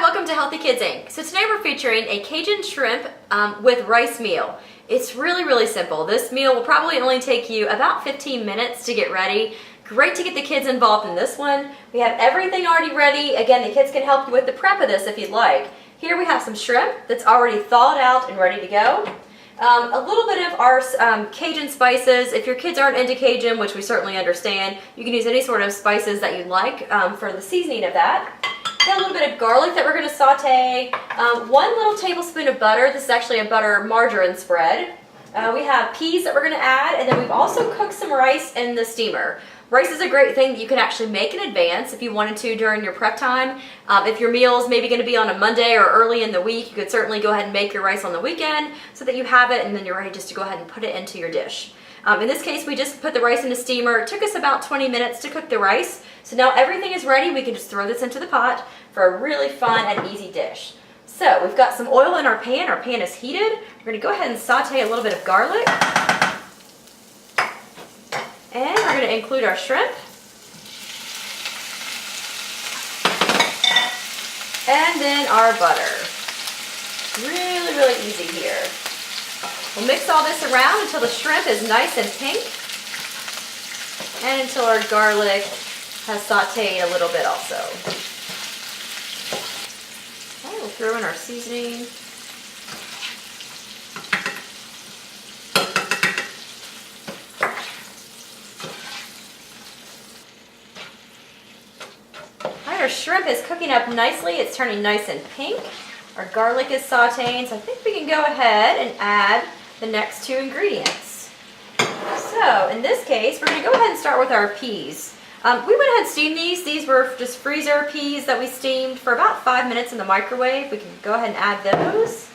welcome to Healthy Kids Inc. So today we're featuring a Cajun shrimp with rice meal. It's really simple. This meal will probably only take you about 15 minutes to get ready. Great to get the kids involved in this one. We have everything already ready. Again, the kids can help you with the prep of this if you'd like. Here we have some shrimp that's already thawed out and ready to go. A little bit of our Cajun spices. If your kids aren't into Cajun, which we certainly understand, you can use any sort of spices that you'd like for the seasoning of that. Got a little bit of garlic that we're going to saute. 1 little tablespoon of butter. This is actually a butter margarine spread. We have peas that we're going to add, and then we've also cooked some rice in the steamer. Rice is a great thing that you can actually make in advance if you wanted to during your prep time. If your meal is maybe going to be on a Monday or early in the week, you could certainly go ahead and make your rice on the weekend so that you have it and then you're ready just to go ahead and put it into your dish. In this case, we just put the rice in the steamer. It took us about 20 minutes to cook the rice. So now everything is ready. We can just throw this into the pot for a really fun and easy dish. So we've got some oil in our pan. Our pan is heated. We're going to go ahead and saute a little bit of garlic. And we're going to include our shrimp. And then our butter. Really easy here. We'll mix all this around until the shrimp is nice and pink. And until our garlic has sauteed a little bit also. Okay, we'll throw in our seasoning. Our shrimp is cooking up nicely. It's turning nice and pink. Our garlic is sauteing, so I think we can go ahead and add the next 2 ingredients. So in this case, we're going to go ahead and start with our peas. We went ahead and steamed these. These were just freezer peas that we steamed for about 5 minutes in the microwave. We can go ahead and add those.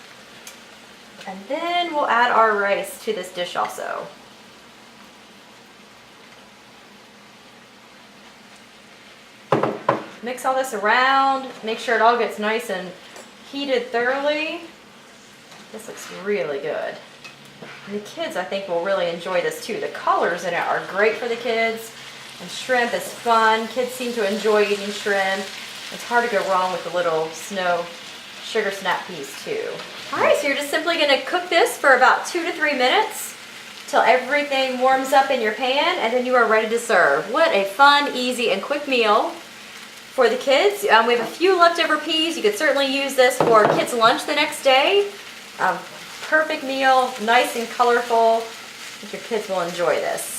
And then we'll add our rice to this dish also. Mix all this around, make sure it all gets nice and heated thoroughly. This looks really good. And the kids, I think, will really enjoy this too. The colors in it are great for the kids, and shrimp is fun. Kids seem to enjoy eating shrimp. It's hard to go wrong with the little snow sugar snap peas too. All right, so you're just simply going to cook this for about 2 to 3 minutes till everything warms up in your pan, and then you are ready to serve. What a fun, easy, and quick meal for the kids. We have a few leftover peas. You could certainly use this for kids' lunch the next day. Perfect meal, nice and colorful. I think your kids will enjoy this.